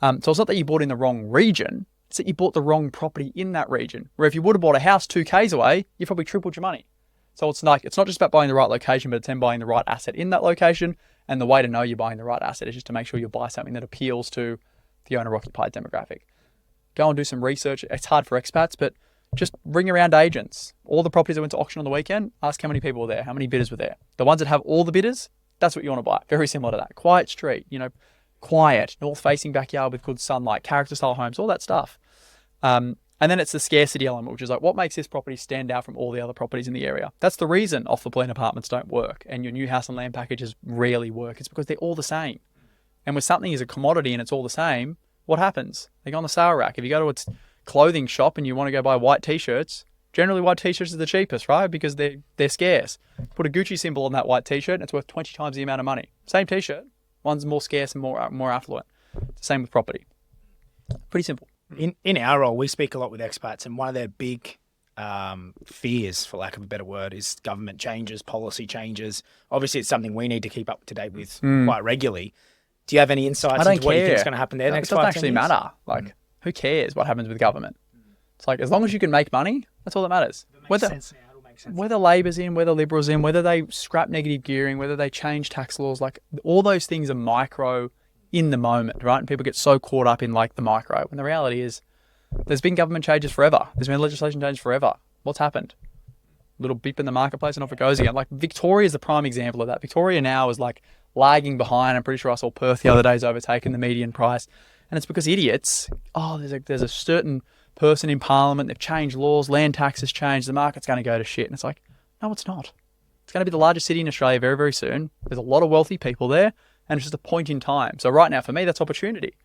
So it's not that you bought in the wrong region, it's that you bought the wrong property in that region. Where if you would have bought a house 2 Ks away, you probably tripled your money. So it's not just about buying the right location, but it's then buying the right asset in that location. And the way to know you're buying the right asset is just to make sure you buy something that appeals to the owner-occupied demographic. Go and do some research. It's hard for expats, but just ring around agents. All the properties that went to auction on the weekend, ask how many people were there, how many bidders were there. The ones that have all the bidders, that's what you want to buy. Very similar to that. Quiet street, quiet, north-facing backyard with good sunlight, character-style homes, all that stuff. And then it's the scarcity element, which is like, what makes this property stand out from all the other properties in the area? That's the reason off-the-plan apartments don't work and your new house and land packages rarely work. It's because they're all the same. And when something is a commodity and it's all the same, what happens? They go on the sale rack. If you go to a clothing shop and you want to go buy white t-shirts, generally white t-shirts are the cheapest, right? Because they're scarce. Put a Gucci symbol on that white t-shirt and it's worth 20 times the amount of money. Same t-shirt. One's more scarce and more affluent. It's the same with property. Pretty simple. In our role, we speak a lot with expats, and one of their big fears, for lack of a better word, is government changes, policy changes. Obviously, it's something we need to keep up to date with quite regularly. Do you have any insights into what you think is going to happen there next 5 years? It doesn't actually matter. Like, Who cares what happens with government? It's like, as long as you can make money, that's all that matters. Whether Labor's in, whether Liberals in, whether they scrap negative gearing, whether they change tax laws, like all those things are micro in the moment, right? And people get so caught up in like the micro. When the reality is there's been government changes forever. There's been legislation changes forever. What's happened? Little beep in the marketplace and off it goes again. Like Victoria is the prime example of that. Victoria now is like lagging behind. I'm pretty sure I saw Perth the other day has overtaken the median price. And it's because idiots, there's a certain person in Parliament, they've changed laws, land taxes changed, the market's going to go to shit. And it's like, no, it's not. It's going to be the largest city in Australia very, very soon. There's a lot of wealthy people there, and it's just a point in time. So right now, for me, that's opportunity,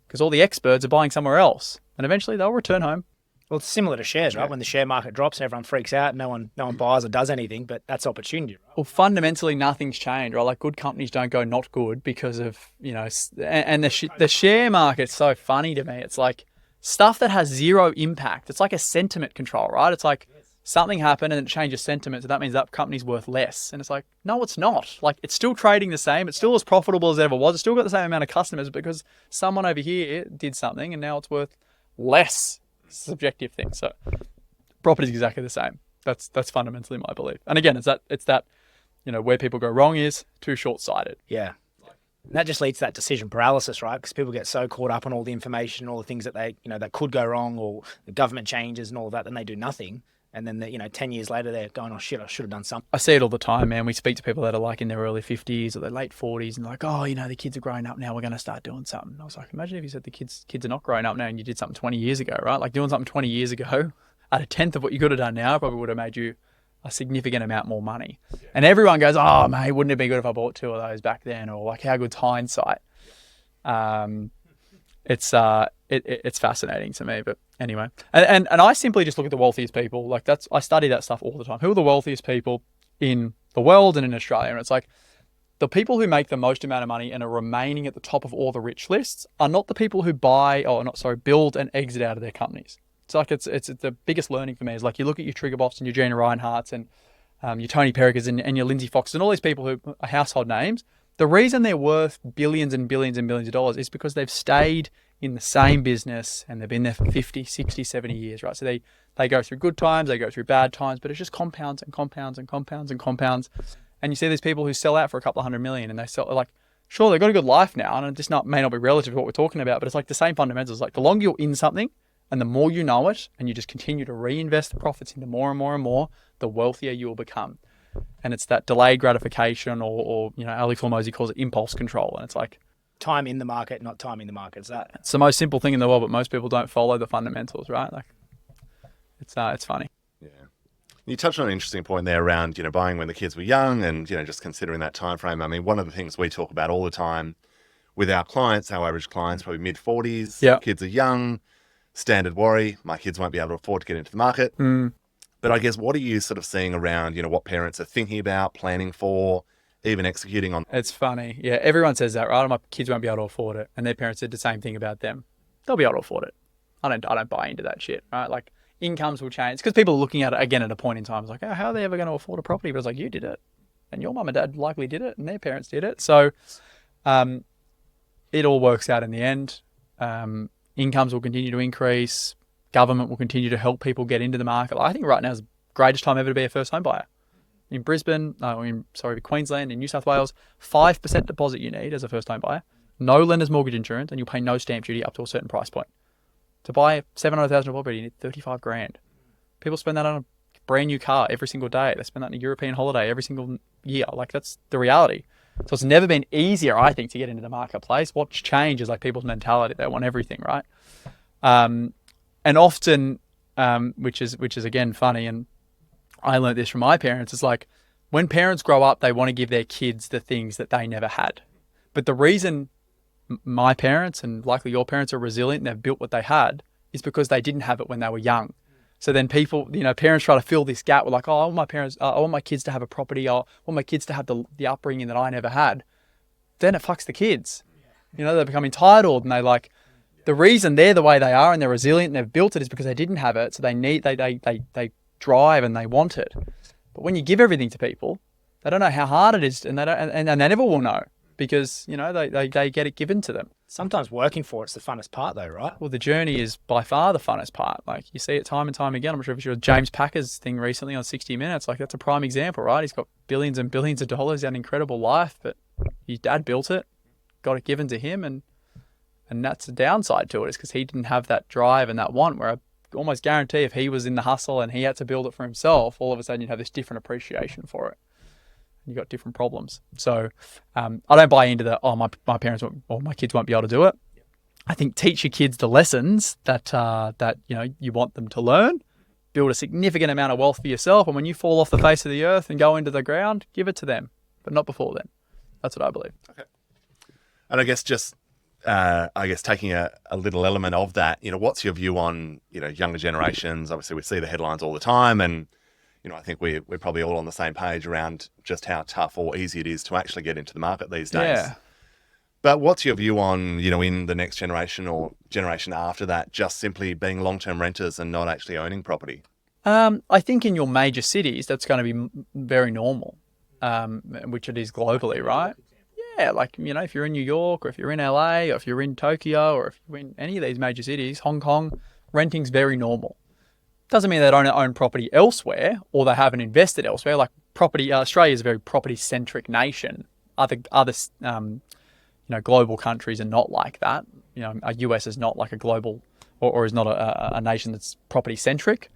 because all the experts are buying somewhere else, and eventually they'll return home. Well, it's similar to shares, right? When the share market drops, everyone freaks out. No one buys or does anything, but that's opportunity, right? Well, fundamentally, nothing's changed, right? Like good companies don't go not good because of, and the share market's so funny to me. It's like stuff that has zero impact. It's like a sentiment control, right? It's like something happened and it changes sentiment, so that means that company's worth less. And it's like, no, it's not. Like it's still trading the same. It's still as profitable as it ever was. It's still got the same amount of customers because someone over here did something and now it's worth less. Subjective thing. So property is exactly the same. That's fundamentally my belief. And again, it's that where people go wrong is too short-sighted. Yeah. And that just leads to that decision paralysis, right? Because people get so caught up on all the information, all the things that that could go wrong, or the government changes and all of that, then they do nothing. And then 10 years later, they're going, oh shit, I should have done something. I see it all the time, man. We speak to people that are like in their early 50s or their late 40s and like, oh, the kids are growing up now, we're going to start doing something. I was like, imagine if you said the kids are not growing up now and you did something 20 years ago, right? Like doing something 20 years ago at a tenth of what you could have done now probably would have made you a significant amount more money. Yeah. And everyone goes, oh, mate, wouldn't it be good if I bought 2 of those back then? Or like, how good's hindsight? It's fascinating to me, but anyway, and I simply just look at the wealthiest people. Like I study that stuff all the time. Who are the wealthiest people in the world and in Australia? And it's like the people who make the most amount of money and are remaining at the top of all the rich lists are not the people who build and exit out of their companies. It's like it's the biggest learning for me is like you look at your Trigger Bofts and your Gina Rineharts and your Tony Perrickas and your Lindsay Foxes and all these people who are household names. The reason they're worth billions and billions and billions of dollars is because they've stayed in the same business and they've been there for 50, 60, 70 years, right? So they go through good times, they go through bad times, but it's just compounds and compounds and compounds and compounds. And you see these people who sell out for a couple of $100 million and they sell like, sure, they've got a good life now, and it just may not be relative to what we're talking about, but it's like the same fundamentals. Like the longer you're in something and the more you know it and you just continue to reinvest the profits into more and more and more, the wealthier you will become. And it's that delayed gratification or Alex Hormozy calls it impulse control. And it's like time in the market, not timing the market. It's the most simple thing in the world, but most people don't follow the fundamentals, right? Like it's funny. Yeah. You touched on an interesting point there around, buying when the kids were young and, just considering that time frame. I mean, one of the things we talk about all the time with our clients, our average clients, probably mid-40s, yeah. Kids are young, standard worry, my kids won't be able to afford to get into the market. But I guess what are you sort of seeing around, what parents are thinking about, planning for, even executing on? It's funny. Yeah, everyone says that, right? My kids won't be able to afford it. And their parents said the same thing about them. They'll be able to afford it. I don't buy into that shit, right? Like incomes will change. Because people are looking at it again at a point in time. It's like, oh, how are they ever going to afford a property? But it's like, you did it. And your mum and dad likely did it. And their parents did it. So it all works out in the end. Incomes will continue to increase. Government will continue to help people get into the market. I think right now is the greatest time ever to be a first home buyer. In Queensland, in New South Wales, 5% deposit you need as a first home buyer, no lender's mortgage insurance, and you'll pay no stamp duty up to a certain price point. To buy a $700,000 property, you need $35,000. People spend that on a brand new car every single day. They spend that on a European holiday every single year. Like that's the reality. So it's never been easier, I think, to get into the marketplace. What's changed is like people's mentality. They want everything, right? And often, which is again funny, and I learned this from my parents, it's like when parents grow up, they want to give their kids the things that they never had. But the reason my parents and likely your parents are resilient and they've built what they had is because they didn't have it when they were young. So then people, parents try to fill this gap with like, oh, I want my kids to have a property. I want my kids to have the upbringing that I never had. Then it fucks the kids. They become entitled and the reason they're the way they are and they're resilient and they've built it is because they didn't have it. So they drive and they want it. But when you give everything to people, they don't know how hard it is and they never will know because, they get it given to them. Sometimes working for it's the funnest part though, right? Well, the journey is by far the funnest part. Like you see it time and time again. I'm sure if you saw James Packer's thing recently on 60 Minutes, like that's a prime example, right? He's got billions and billions of dollars, had an incredible life, but his dad built it, got it given to him, and that's the downside to it, is because he didn't have that drive and that want, where I almost guarantee if he was in the hustle and he had to build it for himself, all of a sudden you'd have this different appreciation for it. You got different problems. So I don't buy into the, my parents won't, or my kids won't be able to do it. I think teach your kids the lessons that you want them to learn, build a significant amount of wealth for yourself, and when you fall off the face of the earth and go into the ground, give it to them, but not before then. That's what I believe. Okay. And I guess just taking a little element of that, what's your view on, younger generations? Obviously, we see the headlines all the time, and I think we're probably all on the same page around just how tough or easy it is to actually get into the market these days. Yeah. But what's your view on, in the next generation or generation after that, just simply being long-term renters and not actually owning property? I think in your major cities, that's going to be very normal, which it is globally, right? Yeah, like, if you're in New York, or if you're in LA, or if you're in Tokyo, or if you're in any of these major cities, Hong Kong, renting's very normal. Doesn't mean they don't own property elsewhere, or they haven't invested elsewhere. Like property, Australia is a very property-centric nation. Other global countries are not like that. A US is not like a global, or is not a nation that's property-centric.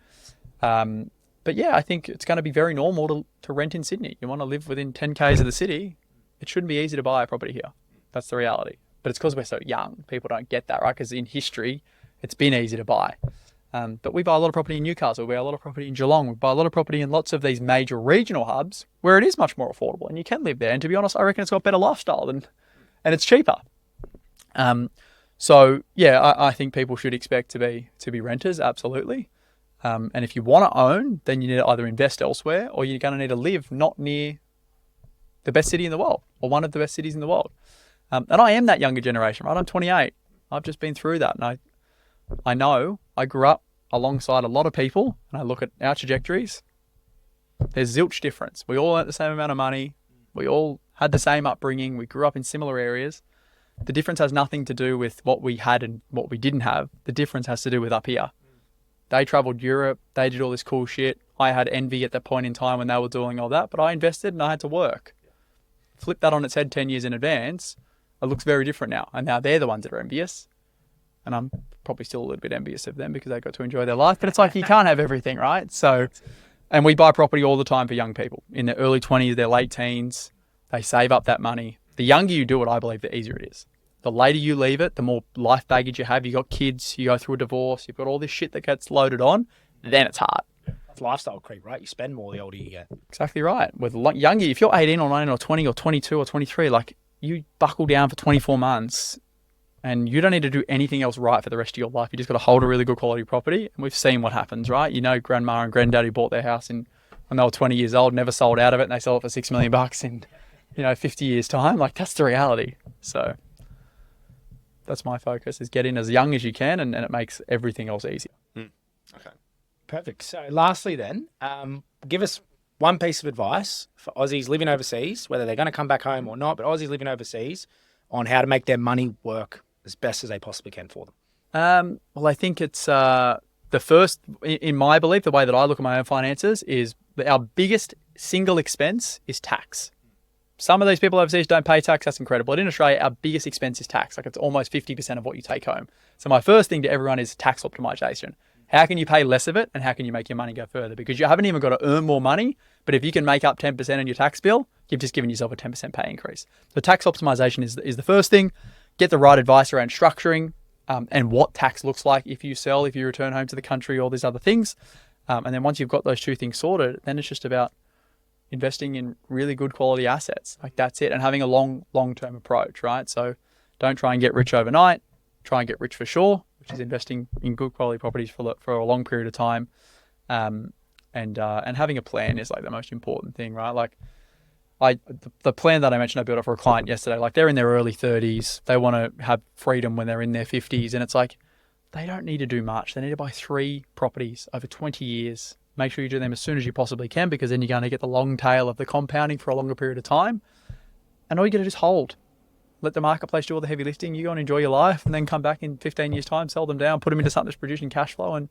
But yeah, I think it's going to be very normal to rent in Sydney. You want to live within 10 Ks of the city, it shouldn't be easy to buy a property here. That's the reality. But it's because we're so young. People don't get that, right? Because in history, it's been easy to buy. But we buy a lot of property in Newcastle. We buy a lot of property in Geelong. We buy a lot of property in lots of these major regional hubs where it is much more affordable and you can live there. And to be honest, I reckon it's got better lifestyle and it's cheaper. So yeah, I think people should expect to be renters, absolutely. And if you want to own, then you need to either invest elsewhere, or you're going to need to live not near the best city in the world, or one of the best cities in the world. And I am that younger generation, right? I'm 28. I've just been through that. And I know I grew up alongside a lot of people, and I look at our trajectories. There's zilch difference. We all earned the same amount of money. We all had the same upbringing. We grew up in similar areas. The difference has nothing to do with what we had and what we didn't have. The difference has to do with up here. They traveled Europe. They did all this cool shit. I had envy at that point in time when they were doing all that, but I invested and I had to work. Flip that on its head 10 years in advance, it looks very different now. And now they're the ones that are envious. And I'm probably still a little bit envious of them because they got to enjoy their life. But it's like you can't have everything, right? So, and we buy property all the time for young people in their early 20s, their late teens. They save up that money. The younger you do it, I believe, the easier it is. The later you leave it, the more life baggage you have. You got kids, you go through a divorce, you've got all this shit that gets loaded on. Then it's hard. It's lifestyle creep, right? You spend more the older you get. Exactly right. With younger, if you're 18 or 19 or 20 or 22 or 23, like you buckle down for 24 months and you don't need to do anything else right for the rest of your life. You just got to hold a really good quality property. And we've seen what happens, right? Grandma and granddaddy bought their house when they were 20 years old, never sold out of it, and they sell it for $6 million in 50 years time. Like that's the reality. So that's my focus, is get in as young as you can, and it makes everything else easier. Okay. Perfect. So lastly then, give us one piece of advice for Aussies living overseas, whether they're going to come back home or not, but Aussies living overseas, on how to make their money work as best as they possibly can for them. Well, I think it's the first, in my belief, the way that I look at my own finances is that our biggest single expense is tax. Some of these people overseas don't pay tax. That's incredible. But in Australia, our biggest expense is tax. Like it's almost 50% of what you take home. So my first thing to everyone is tax optimization. How can you pay less of it, and how can you make your money go further? Because you haven't even got to earn more money, but if you can make up 10% in your tax bill, you've just given yourself a 10% pay increase. So tax optimization is the first thing. Get the right advice around structuring and what tax looks like if you sell, if you return home to the country, all these other things. And then once you've got those two things sorted, then it's just about investing in really good quality assets. Like that's it. And having a long-term approach, right? So don't try and get rich overnight. Try and get rich for sure, which is investing in good quality properties for a long period of time. And having a plan is like the most important thing, right? Like the plan that I mentioned, I built it for a client yesterday. Like they're in their early 30s. They want to have freedom when they're in their 50s. And it's like, they don't need to do much. They need to buy 3 properties over 20 years. Make sure you do them as soon as you possibly can, because then you're going to get the long tail of the compounding for a longer period of time. And all you got to do is hold. let the marketplace do all the heavy lifting. You go and enjoy your life, and then come back in 15 years' time, sell them down, put them into something that's producing cash flow, and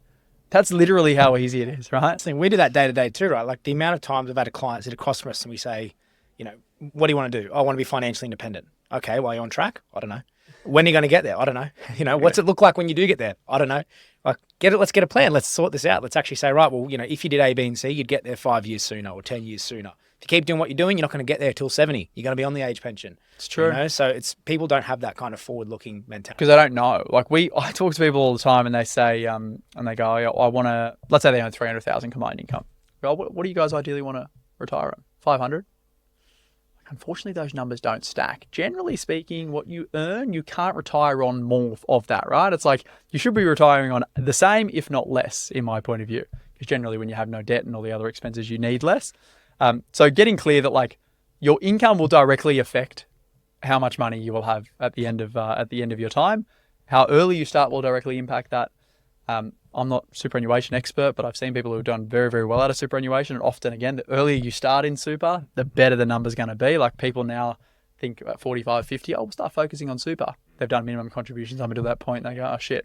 that's literally how easy it is, right? So we do that day to day too, right? Like the amount of times we've had a client sit across from us and we say, you know, what do you want to do? I want to be financially independent. Okay, well, you're on track? I don't know. When are you going to get there? I don't know. You know, what's it look like when you do get there? I don't know. Like, let's get a plan. Let's sort this out. Let's actually say, right, well, you know, if you did A, B, and C, you'd get there 5 years sooner or 10 years sooner. If you keep doing what you're doing, you're not going to get there till 70. You're going to be on the age pension. It's true. You know? So it's people don't have that kind of forward-looking mentality. Because they don't know. Like I talk to people all the time, and they say, and they go, I want to. Let's say they earn 300,000 combined income. Well, what do you guys ideally want to retire on? 500. Unfortunately, those numbers don't stack. Generally speaking, what you earn, you can't retire on more of that, right? It's like you should be retiring on the same, if not less, in my point of view. Because generally, when you have no debt and all the other expenses, you need less. So getting clear that like your income will directly affect how much money you will have at the end of your time. How early you start will directly impact that. I'm not superannuation expert, but I've seen people who've done very, very well out of superannuation. And often, again, the earlier you start in super, the better the number's going to be. Like people now think about 45, 50, we'll start focusing on super. They've done minimum contributions up until that point, and they go, oh, shit.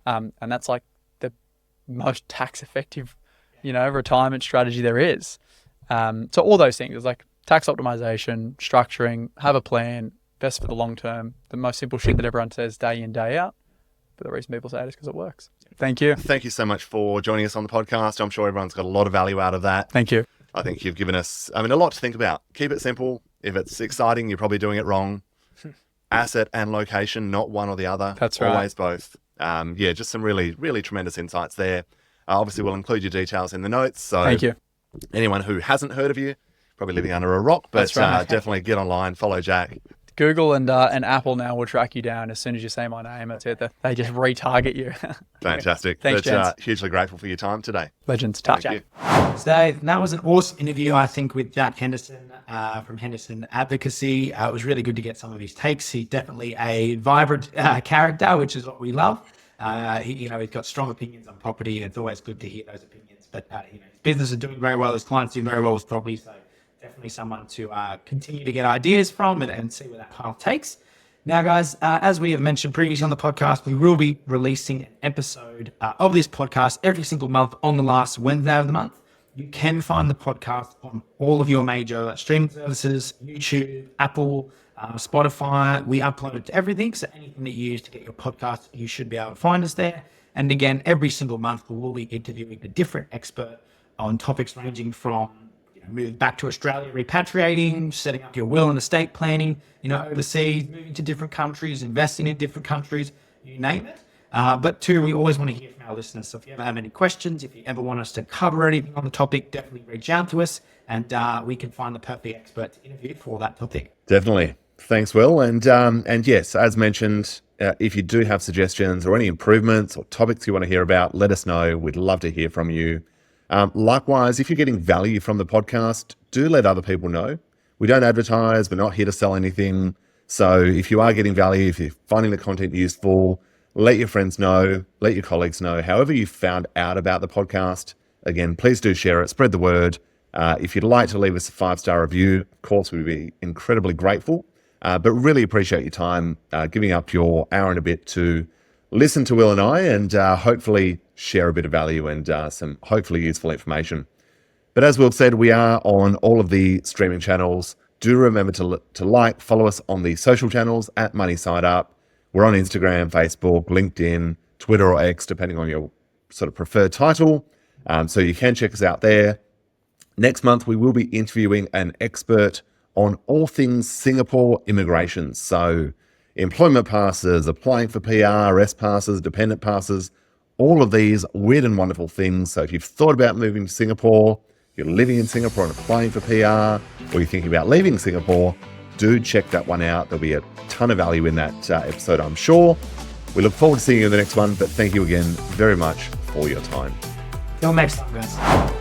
And that's like the most tax effective, retirement strategy there is. So all those things, there's like tax optimization, structuring, have a plan, best for the long term, the most simple shit that everyone says day in, day out. But the reason people say it is because it works. Thank you. Thank you so much for joining us on the podcast. I'm sure everyone's got a lot of value out of that. Thank you. I think you've given us, a lot to think about. Keep it simple. If it's exciting, you're probably doing it wrong. Asset and location, not one or the other. That's right. Always both. Just some really, really tremendous insights there. Obviously, we'll include your details in the notes. So thank you. Anyone who hasn't heard of you, probably living under a rock, but right. Definitely get online, follow Jack. Google and Apple now will track you down as soon as you say my name. That's it. They just retarget you. Fantastic. Thanks, gents. Hugely grateful for your time today. Legends. Touch. Thank you. So that was an awesome interview, I think, with Jack Henderson from Henderson Advocacy. It was really good to get some of his takes. He's definitely a vibrant character, which is what we love. He's got strong opinions on property, and it's always good to hear those opinions. But his business is doing very well. His clients doing very well with property. So definitely someone to continue to get ideas from and see where that path takes. Now, guys, as we have mentioned previously on the podcast, we will be releasing an episode of this podcast every single month on the last Wednesday of the month. You can find the podcast on all of your major streaming services, YouTube, Apple, Spotify. We upload it to everything. So anything that you use to get your podcast, you should be able to find us there. And again, every single month, we will be interviewing a different expert on topics ranging from move back to Australia, repatriating, setting up your will and estate planning, overseas, moving to different countries, investing in different countries, you name it. But two, we always want to hear from our listeners. So if you ever have any questions, if you ever want us to cover anything on the topic, definitely reach out to us and we can find the perfect expert to interview for that topic. Definitely. Thanks, Will. And yes, as mentioned, if you do have suggestions or any improvements or topics you want to hear about, let us know. We'd love to hear from you. Likewise, if you're getting value from the podcast, do let other people know. We don't advertise. We're not here to sell anything. So if you are getting value, if you're finding the content useful, let your friends know, let your colleagues know. However you found out about the podcast, again, please do share it, spread the word. If you'd like to leave us a 5-star review, of course, we'd be incredibly grateful. But really appreciate your time giving up your hour and a bit to listen to Will and I and hopefully share a bit of value and some hopefully useful information. But as Will said, we are on all of the streaming channels. Do remember to follow us on the social channels at Money Side Up. We're on Instagram, Facebook, LinkedIn, Twitter or X, depending on your sort of preferred title. So you can check us out there. Next month, we will be interviewing an expert on all things Singapore immigration. So employment passes, applying for PR, S passes, dependent passes, all of these weird and wonderful things. So if you've thought about moving to Singapore, you're living in Singapore and applying for PR, or you're thinking about leaving Singapore, do check that one out. There'll be a ton of value in that episode, I'm sure. We look forward to seeing you in the next one, but thank you again very much for your time. Till next time, guys.